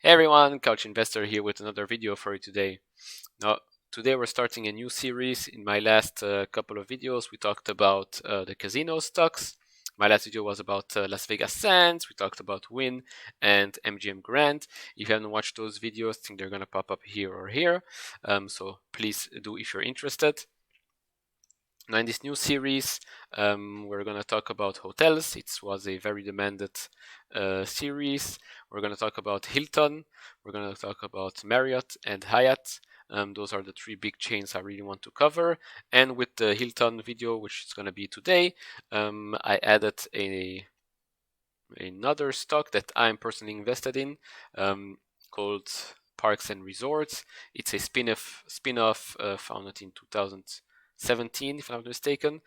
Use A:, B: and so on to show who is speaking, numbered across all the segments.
A: Hey everyone, Couch Investor here with another video for you today. Now, today we're starting a new series. In my last couple of videos, we talked about the casino stocks. My last video was about Las Vegas Sands. We talked about Wynn and MGM Grand. If you haven't watched those videos, I think they're going to pop up here or here. So please do if you're interested. Now in this new series, we're going to talk about hotels. It was a very demanded series. We're going to talk about Hilton. We're going to talk about Marriott and Hyatt. Those are the three big chains I really want to cover. And with the Hilton video, which is going to be today, I added another stock that I'm personally invested in called Parks and Resorts. It's a spin-off founded in 2017, if I'm not mistaken,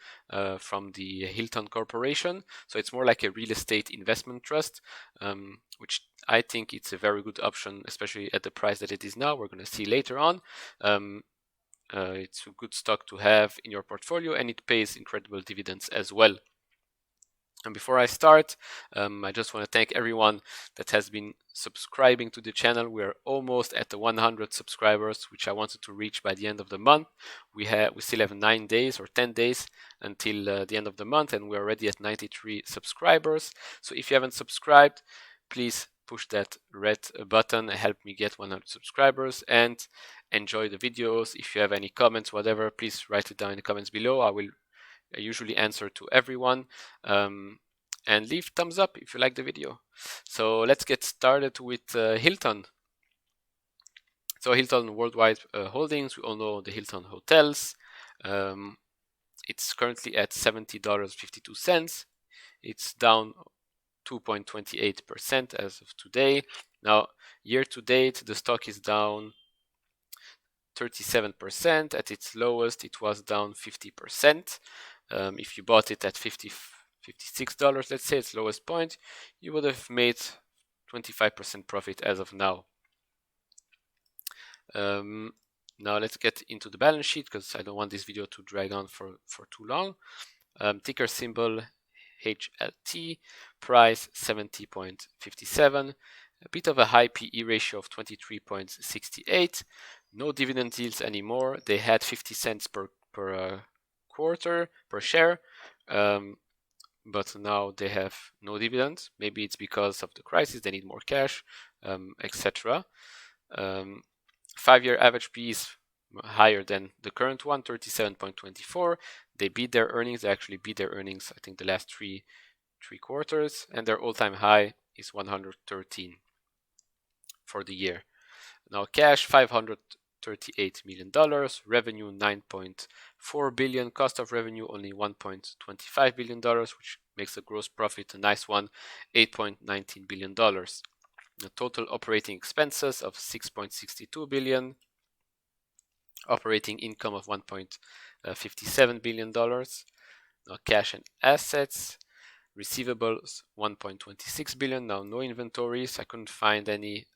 A: from the Hilton Corporation. So it's more like a real estate investment trust, which I think it's a very good option, especially at the price that it is now. We're going to see later on. It's a good stock to have in your portfolio, and it pays incredible dividends as well. And before I start, I just want to thank everyone that has been subscribing to the channel. We are almost at the 100 subscribers, which I wanted to reach by the end of the month. We still have 9 days or 10 days until the end of the month, and we're already at 93 subscribers. So if you haven't subscribed, please push that red button and help me get 100 subscribers, and enjoy the videos. If you have any comments, whatever, please write it down in the comments below. I usually answer to everyone, and leave thumbs up if you like the video. So let's get started with Hilton. So Hilton Worldwide Holdings, we all know the Hilton Hotels. It's currently at $70.52. It's down 2.28% as of today. Now, year to date, the stock is down 37%. At its lowest, it was down 50%. If you bought it at $56, let's say its lowest point, you would have made 25% profit as of now. Now let's get into the balance sheet, because I don't want this video to drag on for too long. Ticker symbol HLT, price 70.57, a bit of a high PE ratio of 23.68. No dividend yields anymore. They had 50 cents per quarter per share, but now they have no dividends. Maybe it's because of the crisis, they need more cash, etc. 5-year average PE is higher than the current one, 37.24. They beat their earnings. They actually beat their earnings, I think, the last three quarters, and their all-time high is 113 for the year. Now cash, $538 million, revenue $9.4 billion, cost of revenue only $1.25 billion, which makes the gross profit a nice one, $8.19 billion. The total operating expenses of $6.62 billion, operating income of $1.57 billion. Now cash and assets, receivables $1.26 billion. Now no inventories. I couldn't find any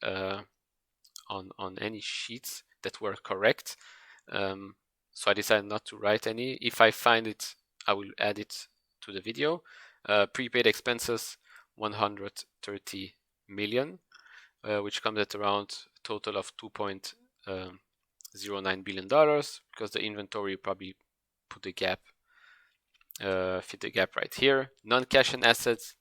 A: on any sheets that were correct, so I decided not to write any. If I find it, I will add it to the video. Prepaid expenses $130 million, which comes at around a total of $2.09 billion, because the inventory probably put the gap, fit the gap right here. Non-cash and assets,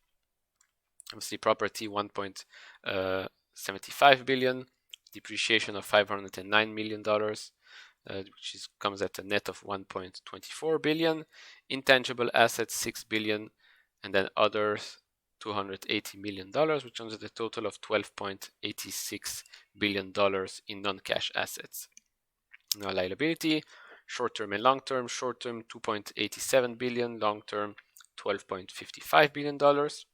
A: obviously property $1.75 billion, depreciation of $509 million, which comes at a net of $1.24 billion, intangible assets $6 billion, and then others $280 million, which comes at a total of $12.86 billion in non-cash assets. Now liability, short-term and long-term. Short-term $2.87 billion, long-term $12.55 billion, which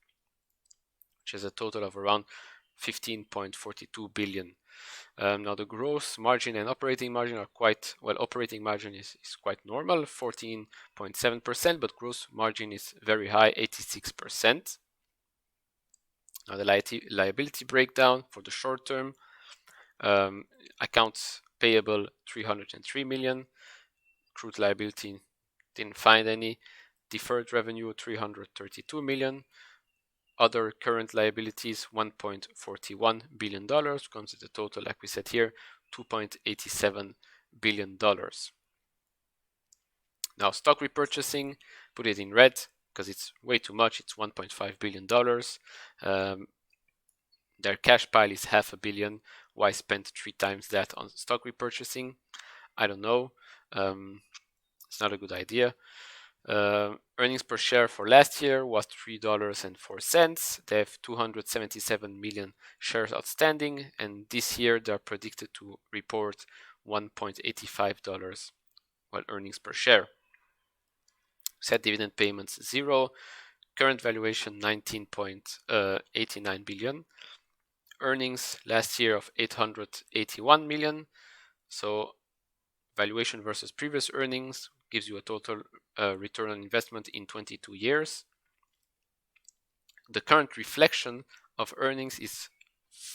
A: is a total of around $15.42 billion. Now the gross margin and operating margin are quite well. Operating margin is quite normal, 14.7%, but gross margin is very high, 86%. Now the liability breakdown for the short term, accounts payable $303 million, accrued liability didn't find any, deferred revenue $332 million, Other current liabilities, $1.41 billion, comes to the total, like we said here, $2.87 billion. Now, stock repurchasing, put it in red because it's way too much. It's $1.5 billion. Their cash pile is $500 million. Why spend 3 times that on stock repurchasing? I don't know. It's not a good idea. Earnings per share for last year was $3.04. They have 277 million shares outstanding, and this year they are predicted to report $1.85 earnings per share. Set dividend payments 0. Current valuation 19.89 billion. Earnings last year of 881 million. So valuation versus previous earnings gives you a total return on investment in 22 years. The current reflection of earnings is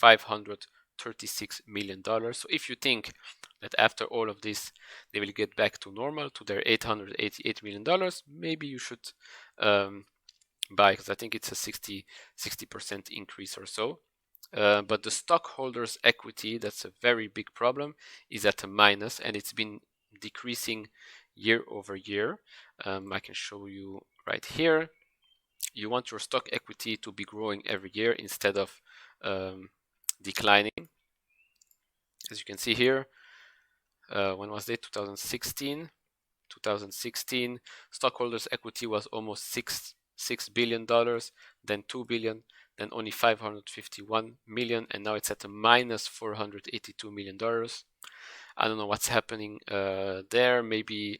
A: $536 million. So if you think that after all of this they will get back to normal, to their $888 million, maybe you should buy, because I think it's a 60% increase or so. But the stockholders' equity, that's a very big problem, is at a minus, and it's been decreasing year over year. I can show you right here. You want your stock equity to be growing every year instead of declining. As you can see here, when was it? 2016. 2016, stockholders' equity was almost $6 billion, then $2 billion, then only 551 million, and now it's at a minus $482 million. I don't know what's happening there. Maybe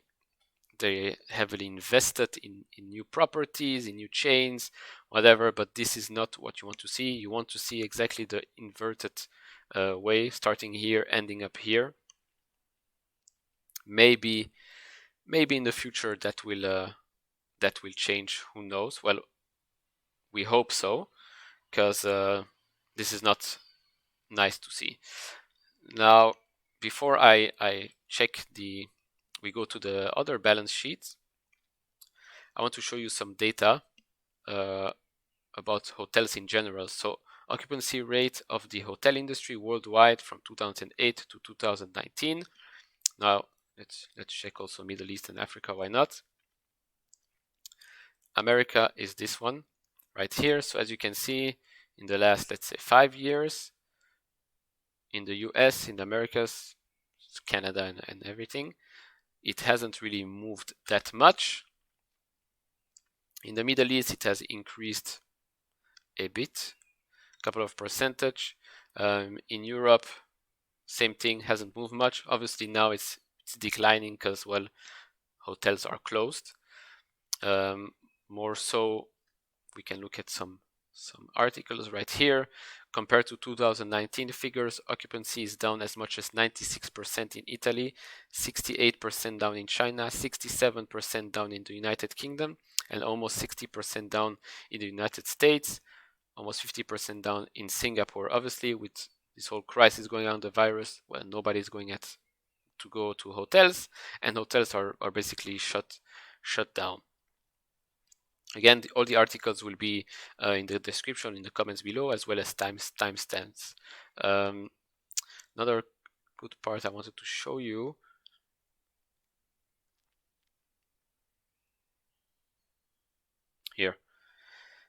A: they heavily invested in new properties, in new chains, whatever, but this is not what you want to see. You want to see exactly the inverted way, starting here, ending up here. Maybe in the future that will change. Who knows? Well, we hope so, because this is not nice to see. Now, before I check we go to the other balance sheets, I want to show you some data about hotels in general. So occupancy rate of the hotel industry worldwide from 2008 to 2019. Now let's check also Middle East and Africa. Why not? America is this one right here. So as you can see, in the last, let's say, 5 years, in the US, in the Americas, Canada and everything, it hasn't really moved that much. In the Middle East, it has increased a bit, a couple of percentage. In Europe, same thing, hasn't moved much. Obviously now it's declining because, well, hotels are closed. More so, we can look at some articles right here. Compared to 2019 figures, occupancy is down as much as 96% in Italy, 68% down in China, 67% down in the United Kingdom, and almost 60% down in the United States, almost 50% down in Singapore. Obviously, with this whole crisis going on, the virus, well, nobody's going to go to hotels, and hotels are basically shut down. Again, all the articles will be in the description, in the comments below, as well as timestamps. Another good part I wanted to show you. Here.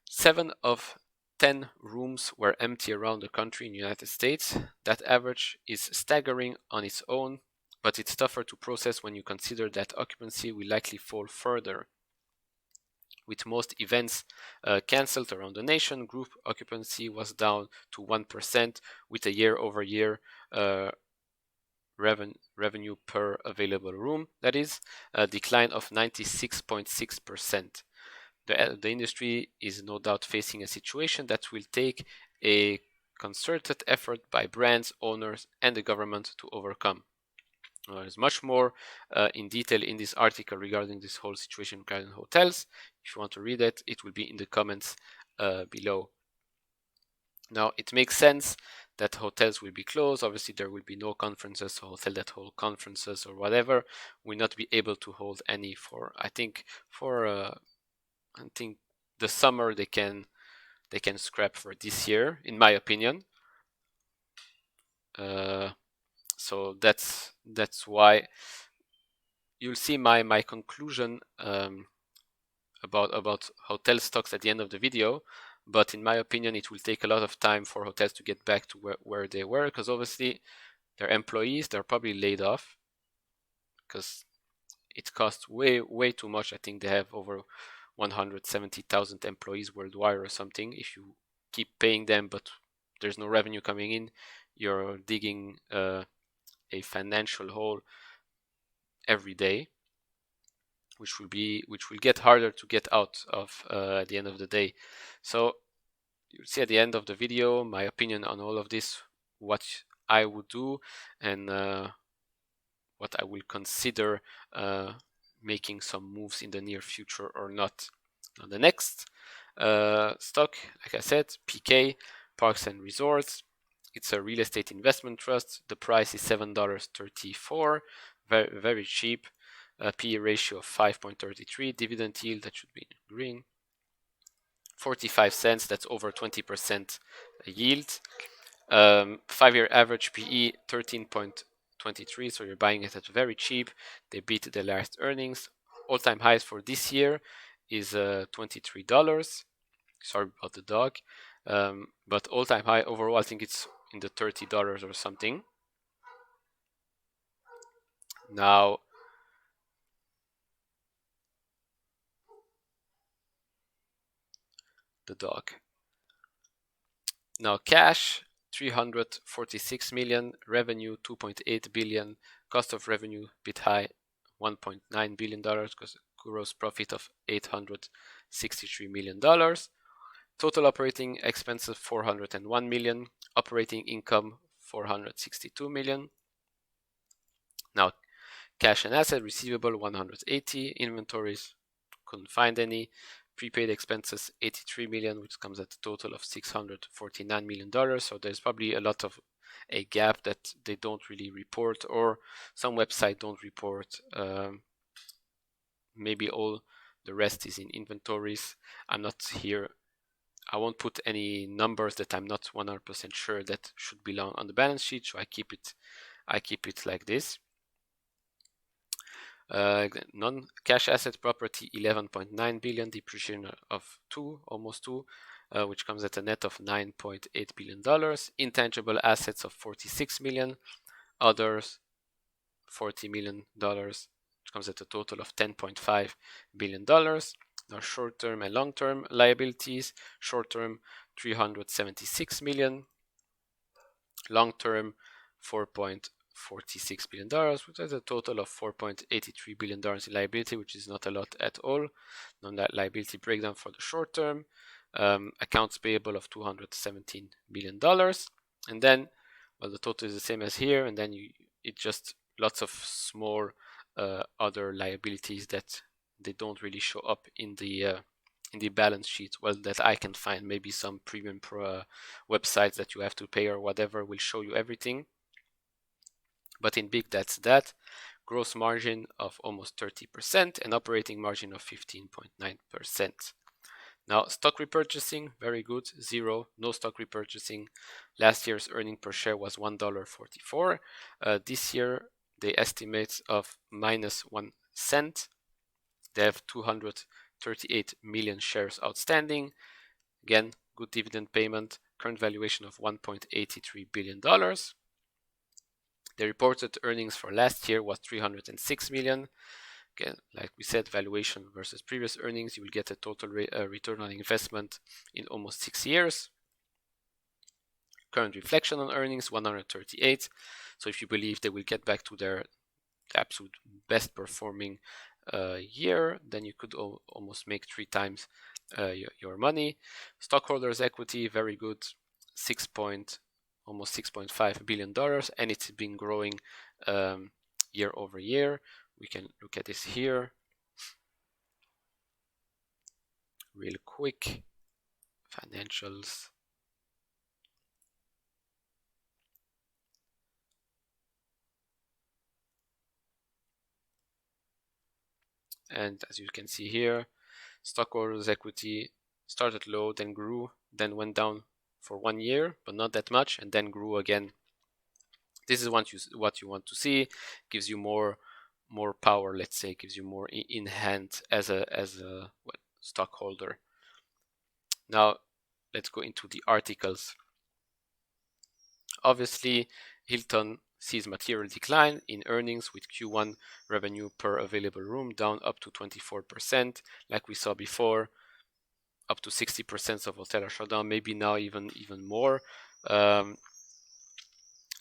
A: 7 of 10 rooms were empty around the country in the United States. That average is staggering on its own, but it's tougher to process when you consider that occupancy will likely fall further. With most events cancelled around the nation, group occupancy was down to 1%, with a year-over-year revenue per available room, that is, a decline of 96.6%. The industry is no doubt facing a situation that will take a concerted effort by brands, owners, and the government to overcome. There's much more in detail in this article regarding this whole situation regarding hotels. If you want to read it, it will be in the comments below. Now, it makes sense that hotels will be closed. Obviously, there will be no conferences, so hotel that hold conferences or whatever will not be able to hold any for, I think the summer they can they can scrap for this year, in my opinion. So that's why you'll see my conclusion about hotel stocks at the end of the video. But in my opinion, it will take a lot of time for hotels to get back to where they were, because obviously their employees, they're probably laid off because it costs way too much. I think they have over 170,000 employees worldwide or something. If you keep paying them but there's no revenue coming in, you're digging a financial hole every day, which will get harder to get out of at the end of the day. So you'll see at the end of the video my opinion on all of this, what I would do, and what I will consider making some moves in the near future or not. Now the next stock, like I said, PK, Parks and Resorts. It's a real estate investment trust. The price is $7.34, very cheap. PE ratio of 5.33, dividend yield, that should be in green, 45 cents, that's over 20% yield. 5-year average PE 13.23, so you're buying it at very cheap. They beat the last earnings. All-time highs for this year is $23. Sorry about the dog. But all-time high overall, I think it's in the $30 or something. Now, the dog. Now cash, 346 million, revenue 2.8 billion, cost of revenue a bit high, $1.9 billion, because gross profit of $863 million. Total operating expenses 401 million, operating income 462 million. Now cash and asset, receivable 180, inventories couldn't find any, prepaid expenses 83 million, which comes at a total of $649 million. So there's probably a lot of a gap that they don't really report, or some websites don't report. Maybe all the rest is in inventories. I'm not here. I won't put any numbers that I'm not 100% sure that should belong on the balance sheet. So I keep it like this. Non-cash asset property 11.9 billion, depreciation of almost 2, which comes at a net of $9.8 billion. Intangible assets of 46 million, others $40 million, which comes at a total of $10.5 billion. Now short-term and long-term liabilities, short-term 376 million, long-term $4.46 billion, which is a total of $4.83 billion in liability, which is not a lot at all. Non-liability breakdown for the short term, accounts payable of $217 million, and then, well, the total is the same as here, and then it just lots of small other liabilities that they don't really show up in the balance sheet, well, that I can find. Maybe some premium websites that you have to pay or whatever will show you everything. But in big, that's that. Gross margin of almost 30% and operating margin of 15.9%. Now, stock repurchasing, very good, 0, no stock repurchasing. Last year's earning per share was $1.44. This year, they estimate of minus 1 cent. They have 238 million shares outstanding. Again, good dividend payment, current valuation of $1.83 billion. The reported earnings for last year was 306 million. Again, like we said, valuation versus previous earnings, you will get a total return on investment in almost 6 years. Current reflection on earnings, 138. So if you believe they will get back to their absolute best performing year, then you could almost make 3 times your money. Stockholders' equity, very good, almost $6.5 billion, and it's been growing year over year. We can look at this here real quick. Financials. And as you can see here, stockholders' equity started low, then grew then went down for 1 year, but not that much, and then grew again. This is what you want to see. Gives you more power, let's say, gives you more in hand as a stockholder. Now let's go into the articles. Obviously, Hilton sees material decline in earnings, with Q1 revenue per available room down up to 24%, like we saw before. Up to 60% of hotels are shut down, maybe now even more.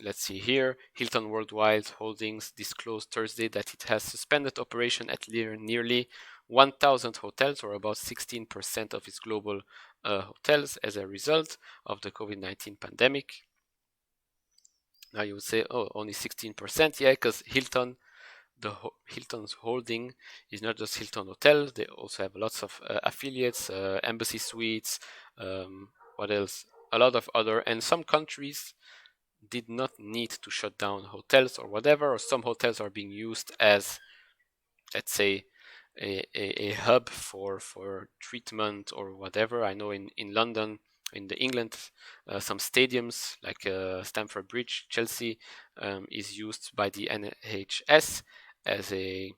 A: Let's see here. Hilton Worldwide Holdings disclosed Thursday that it has suspended operation at nearly 1,000 hotels, or about 16% of its global hotels, as a result of the COVID-19 pandemic. Now you would say, oh, only 16%? Yeah, because Hilton's holding is not just Hilton Hotel. They also have lots of affiliates, Embassy Suites, what else? A lot of other, and some countries did not need to shut down hotels or whatever, or some hotels are being used as, let's say, a hub for treatment or whatever. I know in London, in the England, some stadiums like Stamford Bridge, Chelsea, is used by the NHS as a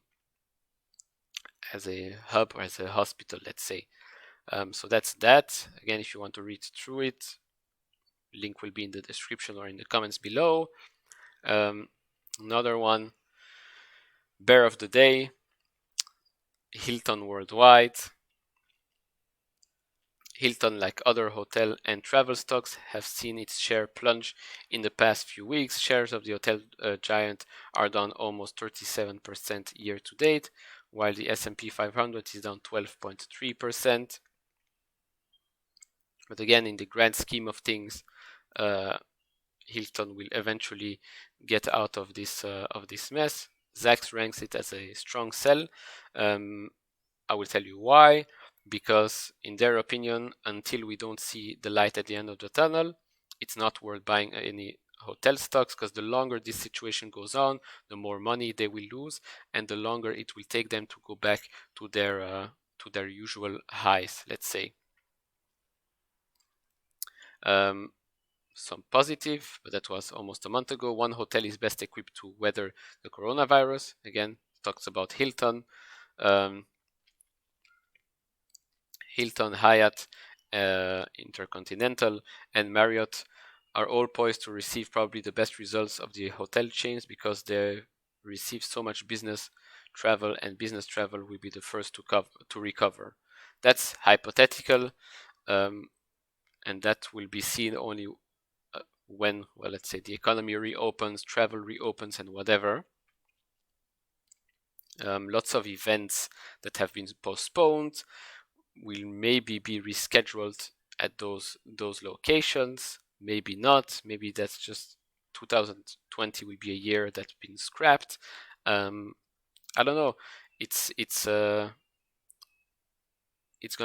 A: hub or as a hospital, let's say. So that's that. Again, if you want to read through it, link will be in the description or in the comments below. Another one, bear of the day, Hilton Worldwide. Hilton, like other hotel and travel stocks, have seen its share plunge in the past few weeks. Shares of the hotel giant are down almost 37% year to date, while the S&P 500 is down 12.3%. But again, in the grand scheme of things, Hilton will eventually get out of this mess. Zacks ranks it as a strong sell. I will tell you why. Because in their opinion, until we don't see the light at the end of the tunnel, it's not worth buying any hotel stocks, because the longer this situation goes on, the more money they will lose, and the longer it will take them to go back to their usual highs, let's say. Some positive, but that was almost a month ago. One hotel is best equipped to weather the coronavirus. Again, talks about Hilton. Hilton, Hyatt, Intercontinental, and Marriott are all poised to receive probably the best results of the hotel chains, because they receive so much business travel, and business travel will be the first to recover. That's hypothetical, and that will be seen only when, well, let's say the economy reopens, travel reopens, and whatever. Lots of events that have been postponed will maybe be rescheduled at those locations, maybe not. Maybe that's just 2020 will be a year that's been scrapped. I don't know. It's going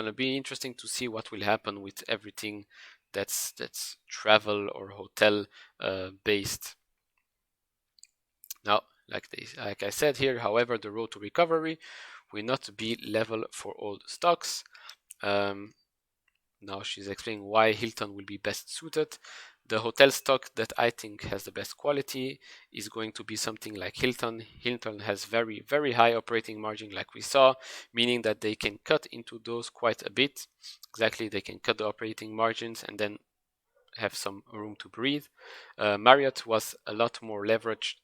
A: to be interesting to see what will happen with everything that's travel or hotel based. Now, like I said here, however, the road to recovery will not be level for all stocks. Now she's explaining why Hilton will be best suited. The hotel stock that I think has the best quality is going to be something like Hilton. Hilton has very, very high operating margin, like we saw, meaning that they can cut into those quite a bit. Exactly, they can cut the operating margins and then have some room to breathe. Marriott was a lot more leveraged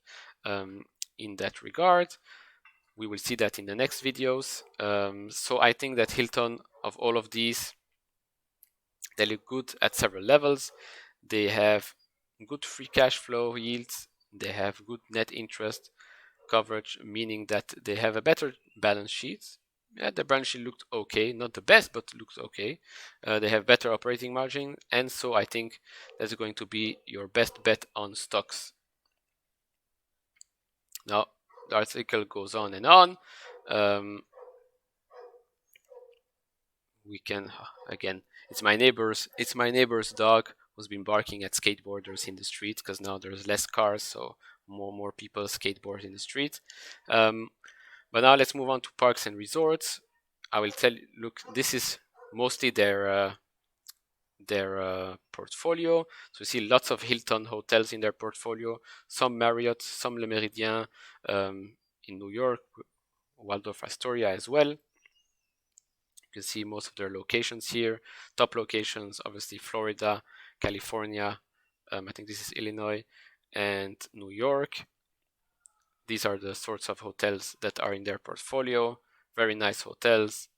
A: in that regard. We will see that in the next videos. So I think that Hilton, of all of these, they look good at several levels. They have good free cash flow yields. They have good net interest coverage, meaning that they have a better balance sheet. Yeah, the balance sheet looked okay, not the best, but looked okay. They have better operating margin, and so I think that's going to be your best bet on stocks. Now, the article goes on and on. We can, again, it's my neighbor's dog who's been barking at skateboarders in the street, because now there's less cars, so more people skateboard in the street. But now let's move on to parks and resorts. I will tell you, look, this is mostly their portfolio. So you see lots of Hilton hotels in their portfolio, some Marriott, some Le Méridien in New York, Waldorf Astoria as well. You can see most of their locations here. Top locations, obviously Florida, California, I think this is Illinois, and New York. These are the sorts of hotels that are in their portfolio. Very nice hotels.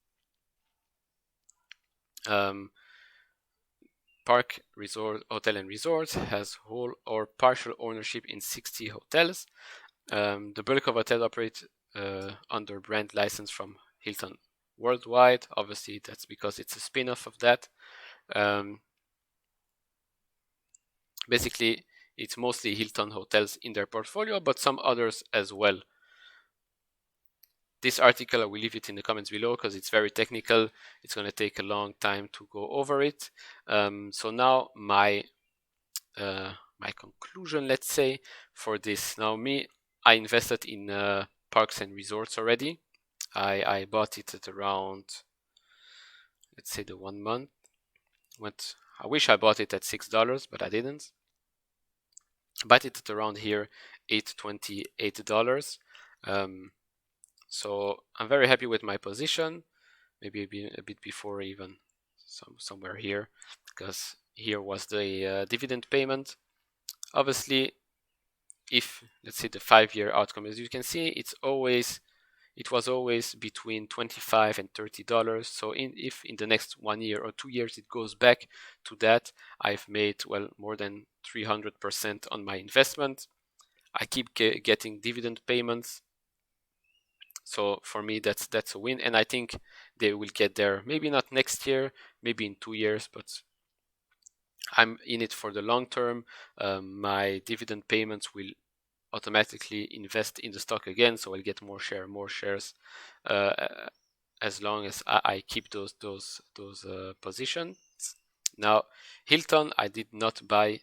A: Park Resort Hotel and Resorts has whole or partial ownership in 60 hotels. The bulk of hotels operate under brand license from Hilton worldwide. Obviously, that's because it's a spin-off of that. Basically, it's mostly Hilton hotels in their portfolio, but some others as well. This article, I will leave it in the comments below because it's very technical. It's going to take a long time to go over it. So now my conclusion, let's say, for this. Now I invested in parks and resorts already. I bought it at around, let's say, the 1 month. I wish I bought it at $6, but I didn't. Bought it at around here, $8.28. So I'm very happy with my position. Maybe a bit before even somewhere here, because here was the dividend payment. Obviously, if let's say the 5-year outcome, as you can see, it was always between $25 and $30. So if in the next 1 year or 2 years it goes back to that, I've made more than 300% on my investment. I keep getting dividend payments. So for me, that's a win, and I think they will get there. Maybe not next year, maybe in 2 years, but I'm in it for the long term. My dividend payments will automatically invest in the stock again, so I'll get more shares as long as I keep those positions. Now, Hilton, I did not buy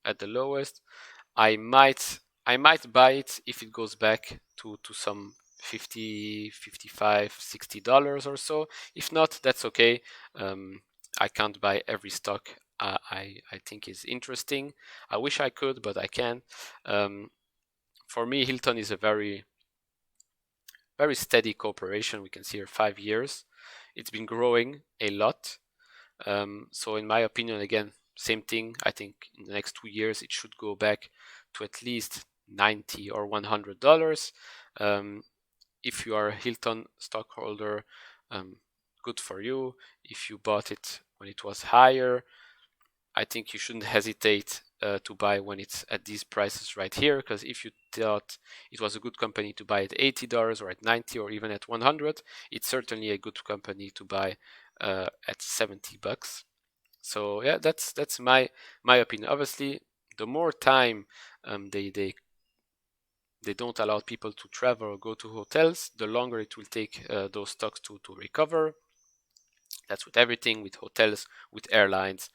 A: at the lowest. I might buy it if it goes back to some $50, $55, $60 or so. If not, that's okay. I can't buy every stock I think is interesting. I wish I could, but I can't. For me, Hilton is a very steady corporation. We can see here 5 years. It's been growing a lot. So in my opinion, again, same thing. I think in the next 2 years, it should go back to at least $90 or $100. If you are a Hilton stockholder, good for you. If you bought it when it was higher, I think you shouldn't hesitate to buy when it's at these prices right here, because if you thought it was a good company to buy at $80 or at $90 or even at $100, it's certainly a good company to buy at $70. So yeah, that's my opinion. Obviously, the more time they don't allow people to travel or go to hotels, the longer it will take those stocks to recover. That's with everything, with hotels, with airlines.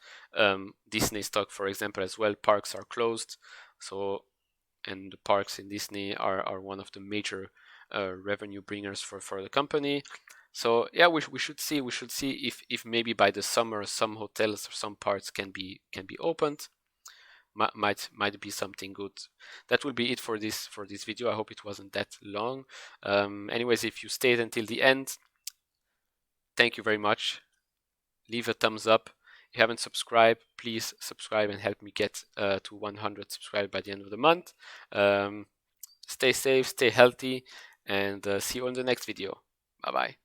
A: Disney stock, for example, as well. Parks are closed, so and the parks in Disney are one of the major revenue bringers for the company. So yeah, we should see if maybe by the summer some hotels or some parts can be opened. Might be something good. That will be it for this video. I hope it wasn't that long. Anyways, if you stayed until the end, thank you very much. Leave a thumbs up. If you haven't subscribed, please subscribe and help me get to 100 subscribers by the end of the month. Stay safe, stay healthy, and see you on the next video. Bye bye.